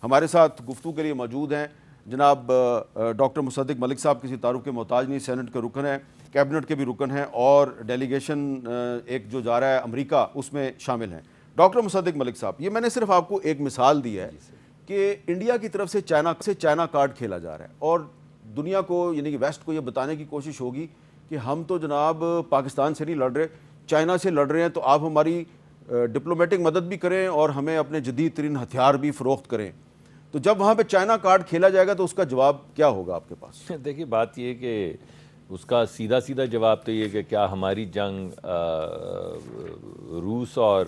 ہمارے ساتھ گفتگو کے لیے موجود ہیں جناب ڈاکٹر مصدق ملک صاحب. کسی تعارف کے محتاج نہیں, سینٹ کے رکن ہیں, کیبنٹ کے بھی رکن ہیں, اور ڈیلیگیشن ایک جو جا رہا ہے امریکہ اس میں شامل ہیں. ڈاکٹر مصدق ملک صاحب, یہ میں نے صرف آپ کو ایک مثال دی ہے کہ انڈیا کی طرف سے چائنا کارڈ کھیلا جا رہا ہے, اور دنیا کو یعنی کہ ویسٹ کو یہ بتانے کی کوشش ہوگی کہ ہم تو جناب پاکستان سے نہیں لڑ رہے, چائنا سے لڑ رہے ہیں, تو آپ ہماری ڈپلومیٹک مدد بھی کریں اور ہمیں اپنے جدید ترین ہتھیار بھی فروخت کریں. تو جب وہاں پہ چائنا کارڈ کھیلا جائے گا تو اس کا جواب کیا ہوگا آپ کے پاس؟ دیکھیے بات یہ کہ اس کا سیدھا جواب تو یہ کہ کیا ہماری جنگ روس اور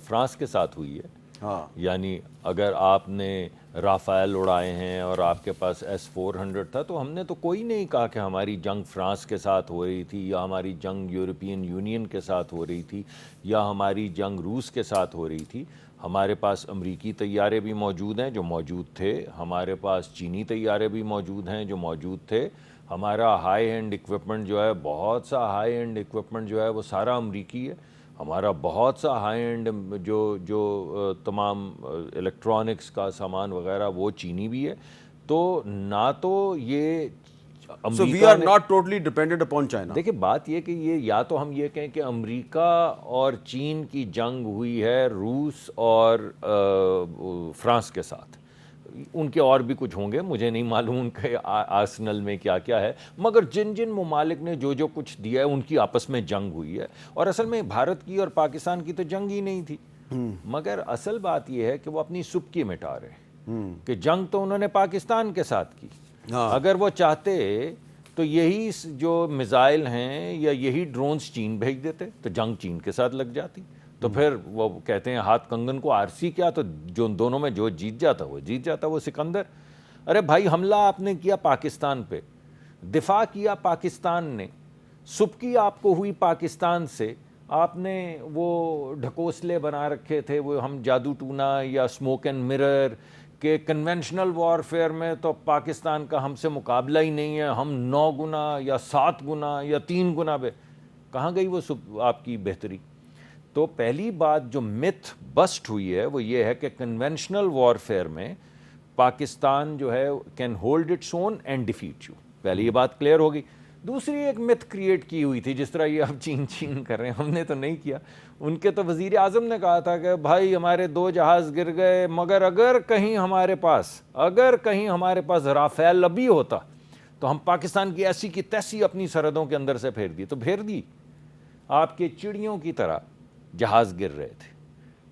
فرانس کے ساتھ ہوئی ہے. ہاں, یعنی اگر آپ نے رافیل اڑائے ہیں اور آپ کے پاس S-400 تھا, تو ہم نے تو کوئی نہیں کہا کہ ہماری جنگ فرانس کے ساتھ ہو رہی تھی, یا ہماری جنگ یورپین یونین کے ساتھ ہو رہی تھی, یا ہماری جنگ روس کے ساتھ ہو رہی تھی. ہمارے پاس امریکی طیارے بھی موجود ہیں جو موجود تھے, ہمارے پاس چینی طیارے بھی موجود ہیں جو موجود تھے, ہمارا ہائی اینڈ اکوپمنٹ جو ہے, بہت سا ہائی اینڈ اکوپمنٹ جو ہے وہ سارا امریکی ہے. ہمارا بہت سا ہائی اینڈ جو تمام الیکٹرانکس کا سامان وغیرہ وہ چینی بھی ہے. تو نہ تو یہ so we are not totally dependent upon China. دیکھیں بات یہ کہ یہ یا تو ہم یہ کہیں کہ امریکہ اور چین کی جنگ ہوئی ہے روس اور فرانس کے ساتھ, ان کے اور بھی کچھ ہوں گے, مجھے نہیں معلوم ان کے آرسنل میں کیا کیا ہے, مگر جن ممالک نے جو کچھ دیا ہے ان کی آپس میں جنگ ہوئی ہے. اور اصل میں بھارت کی اور پاکستان کی تو جنگ ہی نہیں تھی, مگر اصل بات یہ ہے کہ وہ اپنی سبکی مٹا رہے کہ جنگ تو انہوں نے پاکستان کے ساتھ کی. اگر وہ چاہتے تو یہی جو میزائل ہیں یا یہی ڈرونز چین بھیج دیتے تو جنگ چین کے ساتھ لگ جاتی. تو پھر وہ کہتے ہیں ہاتھ کنگن کو آرسی کیا, تو جو دونوں میں جو جیت جاتا وہ جیت جاتا, وہ سکندر. ارے بھائی حملہ آپ نے کیا پاکستان پہ, دفاع کیا پاکستان نے, سبکی آپ کو ہوئی پاکستان سے, آپ نے وہ ڈھکوسلے بنا رکھے تھے, وہ ہم جادو ٹونا یا اسموک اینڈ مرر کہ کنونشنل وارفیئر میں تو پاکستان کا ہم سے مقابلہ ہی نہیں ہے, ہم 9 گنا یا 7 گنا یا 3 گنا پہ. کہاں گئی وہ آپ کی بہتری؟ تو پہلی بات جو متھ بسٹ ہوئی ہے وہ یہ ہے کہ کنونشنل وارفیئر میں پاکستان جو ہے can hold its own and defeat you. پہلی یہ بات کلیئر ہوگی. دوسری ایک متھ کریٹ کی ہوئی تھی, جس طرح یہ اب چین کر رہے ہیں, ہم نے تو نہیں کیا. ان کے تو وزیر اعظم نے کہا تھا کہ بھائی ہمارے 2 جہاز گر گئے, مگر اگر کہیں ہمارے پاس رافیل ابھی ہوتا تو ہم پاکستان کی ایسی کی تیسی اپنی سرحدوں کے اندر سے پھیر دی. تو پھیر دی, آپ کے چڑیوں کی طرح جہاز گر رہے تھے,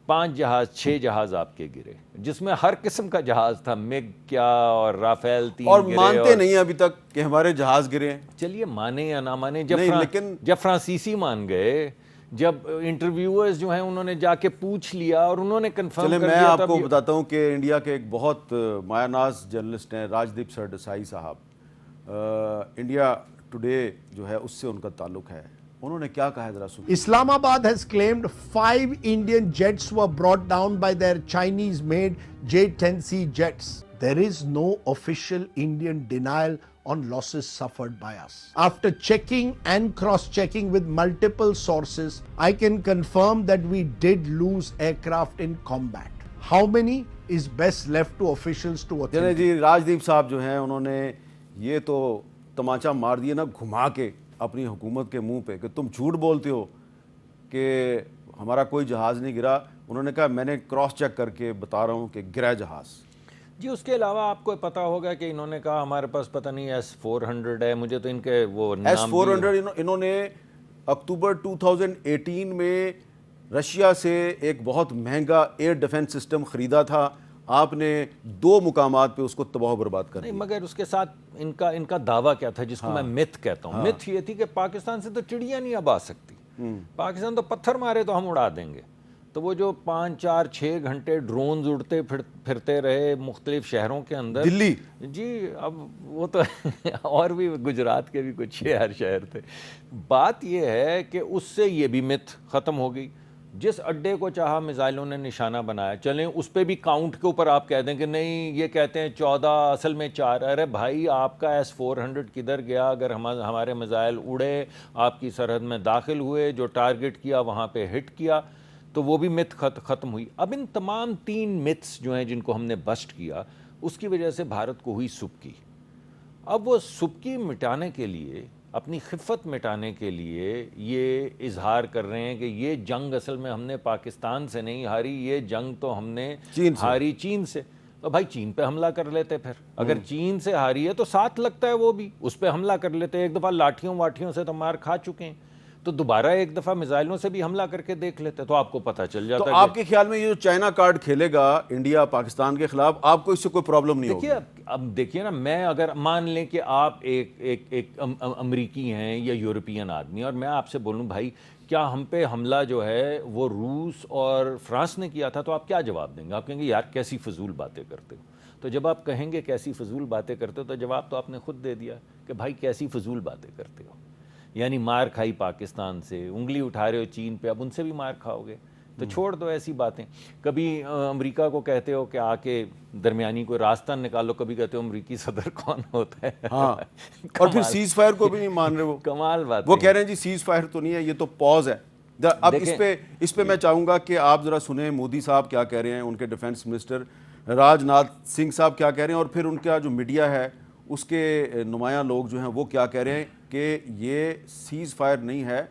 5 جہاز 6 جہاز آپ کے گرے, جس میں ہر قسم کا جہاز تھا, مگ کیا اور رافیل 3 اور مانتے نہیں ابھی تک کہ ہمارے جہاز گرے ہیں. چلیے مانے یا نہ مانے, جب فرانسیسی مان گئے, جب انٹرویورز جو ہیں انہوں نے جا کے پوچھ لیا اور انہوں نے کنفرم کر دیا. میں آپ کو بتاتا ہوں کہ انڈیا کے ایک بہت مایہ ناز جرنلسٹ ہیں راجدیپ سردیسائی صاحب, انڈیا ٹوڈے جو ہے اس سے ان کا تعلق ہے. انہوں نے کیا کہا ہے ذرا سنیں. Islam Abad has claimed 5 Indian jets were brought down by their Chinese-made J-10C jets. There is no official Indian denial on losses suffered by us. After checking and cross-checking with multiple sources, I can confirm that we did lose aircraft in combat. How many is best left to officials to authenticate. جی راجدیپ صاحب جو ہیں انہوں نے یہ تو تماچا مار دیا نا گھما کے اپنی حکومت کے منہ پہ کہ تم جھوٹ بولتے ہو کہ ہمارا کوئی جہاز نہیں گرا. انہوں نے کہا میں نے کراس چیک کر کے بتا رہا ہوں کہ گرا جہاز. جی اس کے علاوہ آپ کو پتا ہوگا کہ انہوں نے کہا ہمارے پاس پتہ نہیں S-400 ہے, مجھے تو ان کے وہ نام S-400 انہوں نے اکتوبر 2018 میں رشیا سے ایک بہت مہنگا ایئر ڈیفنس سسٹم خریدا تھا. آپ نے 2 مقامات پہ اس کو تباہ و برباد کر دیا. نہیں مگر اس کے ساتھ ان کا دعویٰ کیا تھا, جس کو میں متھ کہتا ہوں. متھ یہ تھی کہ پاکستان سے تو چڑیاں نہیں اب آ سکتی, پاکستان تو پتھر مارے تو ہم اڑا دیں گے. تو وہ جو 5 4 6 گھنٹے ڈرونز اڑتے پھرتے رہے مختلف شہروں کے اندر, دلی جی اب وہ تو اور بھی گجرات کے بھی کچھ شہر تھے. بات یہ ہے کہ اس سے یہ بھی متھ ختم ہو گئی. جس اڈے کو چاہا میزائلوں نے نشانہ بنایا, چلیں اس پہ بھی کاؤنٹ کے اوپر آپ کہہ دیں کہ نہیں یہ کہتے ہیں 14 اصل میں 4. ارے بھائی آپ کا S-400 کدھر گیا؟ اگر ہمارے میزائل اڑے, آپ کی سرحد میں داخل ہوئے, جو ٹارگٹ کیا وہاں پہ ہٹ کیا, تو وہ بھی مت ختم ہوئی. اب ان تمام 3 متس جو ہیں جن کو ہم نے بسٹ کیا, اس کی وجہ سے بھارت کو ہوئی سبکی. اب وہ سبکی مٹانے کے لیے, اپنی خفت مٹانے کے لیے یہ اظہار کر رہے ہیں کہ یہ جنگ اصل میں ہم نے پاکستان سے نہیں ہاری, یہ جنگ تو ہم نے ہاری چین سے. تو بھائی چین پہ حملہ کر لیتے, پھر اگر چین سے ہاری ہے تو ساتھ لگتا ہے وہ بھی, اس پہ حملہ کر لیتے. ایک دفعہ لاٹھیوں واٹھیوں سے تو مار کھا چکے ہیں, تو دوبارہ ایک دفعہ میزائلوں سے بھی حملہ کر کے دیکھ لیتے, تو آپ کو پتہ چل جاتا. تو آپ کے خیال میں یہ جو چائنا کارڈ کھیلے گا انڈیا پاکستان کے خلاف, آپ کو اس سے کوئی پرابلم نہیں ہوگی؟ اب دیکھیے نا, میں اگر مان لیں کہ آپ ایک امریکی ہیں یا یورپین آدمی, اور میں آپ سے بولوں بھائی کیا ہم پہ حملہ جو ہے وہ روس اور فرانس نے کیا تھا, تو آپ کیا جواب دیں گے؟ آپ کہیں گے یار کیسی فضول باتیں کرتے ہو. تو جب آپ کہیں گے کیسی فضول باتیں کرتے ہو, تو جواب تو آپ نے خود دے دیا کہ بھائی کیسی فضول باتیں کرتے ہو. یعنی مار کھائی پاکستان سے, انگلی اٹھا رہے ہو چین پہ, اب ان سے بھی مار کھاؤ گے. تو چھوڑ دو ایسی باتیں. کبھی امریکہ کو کہتے ہو کہ آ کے درمیانی کوئی راستہ نکالو, کبھی کہتے ہو امریکی صدر کون ہوتا ہے. ہاں, اور پھر سیز فائر کو بھی نہیں مان رہے وہ. کمال بات. وہ کہہ رہے ہیں جی سیز فائر تو نہیں ہے, یہ تو پاز ہے. اب اس پہ میں چاہوں گا کہ آپ ذرا سنیں مودی صاحب کیا کہہ رہے ہیں, ان کے ڈیفنس منسٹر راج ناتھ سنگھ صاحب کیا کہہ رہے ہیں, اور پھر ان کا جو میڈیا ہے اس کے نمایاں لوگ جو ہیں وہ کیا کہہ رہے ہیں کہ یہ سیز فائر نہیں ہے,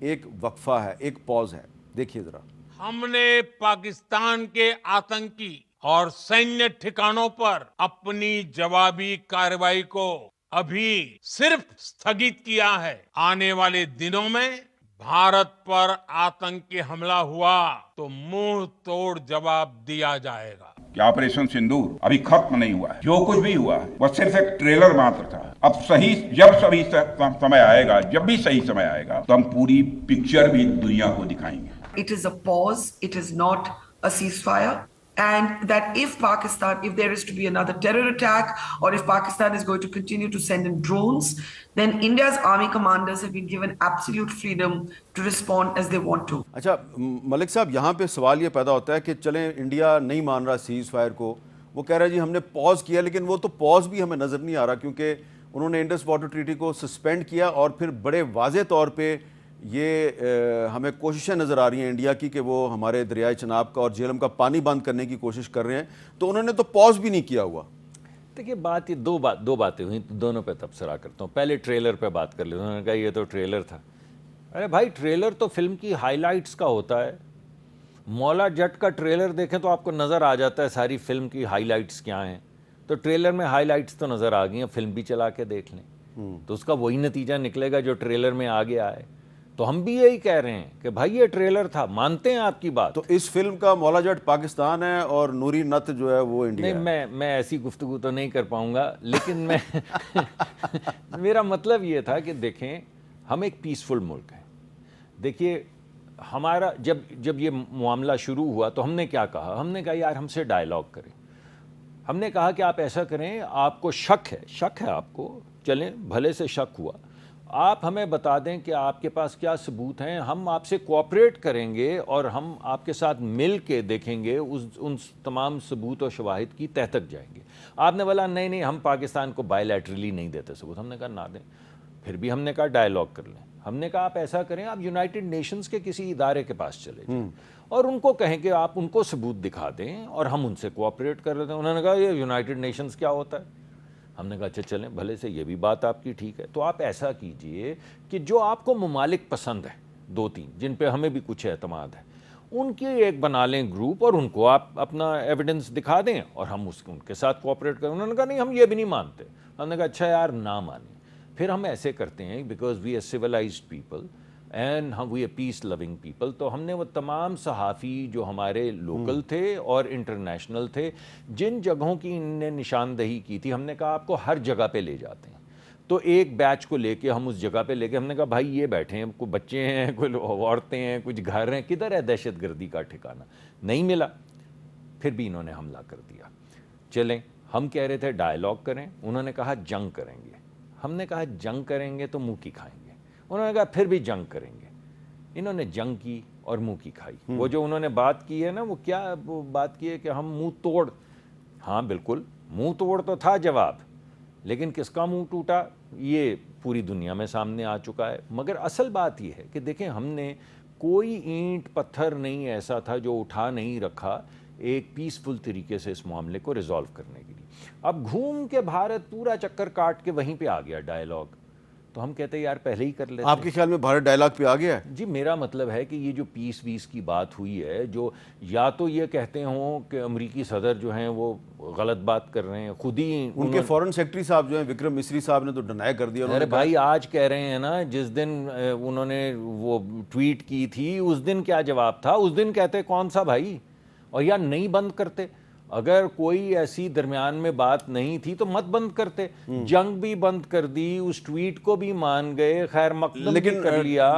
ایک وقفہ ہے, ایک پاز ہے. دیکھیے ذرا. ہم نے پاکستان کے آتنکی اور سینیہ ٹھکانوں پر اپنی جوابی کارروائی کو ابھی صرف استھگت کیا ہے. آنے والے دنوں میں بھارت پر آتنکی حملہ ہوا تو منہ توڑ جواب دیا جائے گا. کہ آپریشن سندور ابھی ختم نہیں ہوا ہے. جو کچھ بھی ہوا ہے وہ صرف ایک ٹریلر ماتر تھا. اب جب سمے آئے گا, جب بھی صحیح سمے آئے گا, تو ہم پوری پکچر بھی دنیا کو دکھائیں گے. It is a pause, it is not a ceasefire, and that if there is to be another terror attack, or if Pakistan is going to continue to send in drones, then India's army commanders have been given absolute freedom to respond as they want to. اچھا ملک صاحب, یہاں پہ سوال یہ پیدا ہوتا ہے کہ چلیں انڈیا نہیں مان رہا سیز فائر کو, وہ کہہ رہا ہے جی ہم نے پاز کیا, لیکن وہ تو پاز بھی ہمیں نظر نہیں آ رہا, کیونکہ انہوں نے انڈس واٹر ٹریٹی کو سسپینڈ کیا, اور پھر بڑے واضح طور پہ یہ ہمیں کوششیں نظر آ رہی ہیں انڈیا کی کہ وہ ہمارے دریائے چناب کا اور جہلم کا پانی بند کرنے کی کوشش کر رہے ہیں, تو انہوں نے تو پاز بھی نہیں کیا ہوا. دیکھیے بات یہ دو باتیں ہوئیں, دونوں پہ تبصرہ کرتا ہوں. پہلے ٹریلر پہ بات کر لیتا ہوں. انہوں نے کہا یہ تو ٹریلر تھا. ارے بھائی ٹریلر تو فلم کی ہائی لائٹس کا ہوتا ہے. مولا جٹ کا ٹریلر دیکھیں تو آپ کو نظر آ جاتا ہے ساری فلم کی ہائی لائٹس کیا ہیں. تو ٹریلر میں ہائی لائٹس تو نظر آ گئی ہیں, فلم بھی چلا کے دیکھ لیں تو اس کا وہی نتیجہ نکلے گا جو ٹریلر میں آ گیا ہے. تو ہم بھی یہی کہہ رہے ہیں کہ بھائی یہ ٹریلر تھا, مانتے ہیں آپ کی بات. تو اس فلم کا مولا جٹ پاکستان ہے اور نوری نت جو ہے وہ انڈیا ہے. نہیں, میں ایسی گفتگو تو نہیں کر پاؤں گا, لیکن میرا مطلب یہ تھا کہ دیکھیں ہم ایک پیسفل ملک ہیں. دیکھیے ہمارا جب یہ معاملہ شروع ہوا تو ہم نے کیا کہا, ہم نے کہا یار ہم سے ڈائیلاگ کریں. ہم نے کہا کہ آپ ایسا کریں, آپ کو شک ہے آپ کو, چلیں بھلے سے شک ہوا, آپ ہمیں بتا دیں کہ آپ کے پاس کیا ثبوت ہیں, ہم آپ سے کوآپریٹ کریں گے اور ہم آپ کے ساتھ مل کے دیکھیں گے, ان تمام ثبوت و شواہد کی تہ تک جائیں گے. آپ نے بولا نہیں ہم پاکستان کو بائی لیٹرلی نہیں دیتے ثبوت. ہم نے کہا نہ دیں. پھر بھی ہم نے کہا ڈائیلاگ کر لیں. ہم نے کہا آپ ایسا کریں, آپ یونائٹڈ نیشنز کے کسی ادارے کے پاس چلے جائیں اور ان کو کہیں کہ آپ ان کو ثبوت دکھا دیں اور ہم ان سے کوآپریٹ کر لیتے ہیں. انہوں نے کہا یہ یونائٹڈ نیشنز کیا ہوتا ہے. ہم نے کہا اچھا چلیں بھلے سے یہ بھی بات آپ کی ٹھیک ہے. تو آپ ایسا کیجئے کہ جو آپ کو ممالک پسند ہیں 2-3 جن پہ ہمیں بھی کچھ اعتماد ہے, ان کی ایک بنا لیں گروپ اور ان کو آپ اپنا ایویڈنس دکھا دیں اور ہم ان کے ساتھ کوآپریٹ کریں. انہوں نے کہا نہیں ہم یہ بھی نہیں مانتے. ہم نے کہا اچھا یار نہ مانیں. پھر ہم ایسے کرتے ہیں because we are civilised people and we are peace loving people. تو ہم نے وہ تمام صحافی جو ہمارے لوکل تھے اور انٹرنیشنل تھے, جن جگہوں کی ان نے نشاندہی کی تھی, ہم نے کہا آپ کو ہر جگہ پہ لے جاتے ہیں. تو ایک بیچ کو لے کے ہم اس جگہ پہ لے کے, ہم نے کہا بھائی یہ بیٹھے ہیں, کوئی بچے ہیں, کوئی عورتیں ہیں, کچھ گھر ہیں, کدھر ہے دہشت گردی کا ٹھکانہ. نہیں ملا. پھر بھی انہوں نے حملہ کر دیا. چلیں ہم کہہ رہے تھے ڈائیلاگ کریں, انہوں نے کہا جنگ کریں گے. ہم نے کہا جنگ کریں گے تو منہ کی کھائیں گے. انہوں نے کہا پھر بھی جنگ کریں گے. انہوں نے جنگ کی اور منہ کی کھائی. وہ جو انہوں نے بات کی ہے نا, وہ کیا بات کی ہے کہ ہم منہ توڑ. ہاں بالکل منہ توڑ تو تھا جواب, لیکن کس کا منہ ٹوٹا یہ پوری دنیا میں سامنے آ چکا ہے. مگر اصل بات یہ ہے کہ دیکھیں ہم نے کوئی اینٹ پتھر نہیں ایسا تھا جو اٹھا نہیں رکھا ایک پیسفل طریقے سے اس معاملے کو ریزالو کرنے کے لیے. اب گھوم کے بھارت پورا چکر کاٹ کے وہیں پہ آ گیا ڈائیلاگ. تو ہم کہتے ہیں یار پہلے ہی کر لیتے. آپ کے خیال میں بھارت ڈائیلاگ پہ آ گیا ہے؟ جی میرا مطلب ہے کہ یہ جو پیس ویس کی بات ہوئی ہے، جو یا تو یہ کہتے ہوں کہ امریکی صدر جو ہیں وہ غلط بات کر رہے ہیں، خود ہی ان کے فورن سیکرٹری صاحب جو ہیں وکرم مسری صاحب نے تو ڈینائی کر دیا. ارے بھائی آج کہہ رہے ہیں نا، جس دن انہوں نے وہ ٹویٹ کی تھی اس دن کیا جواب تھا؟ اس دن کہتے کون سا بھائی، اور یا نہیں بند کرتے. اگر کوئی ایسی درمیان میں بات نہیں تھی تو مت بند کرتے. جنگ بھی بند کر دی، اس ٹویٹ کو بھی مان گئے، خیر مقدم بھی کر لیا.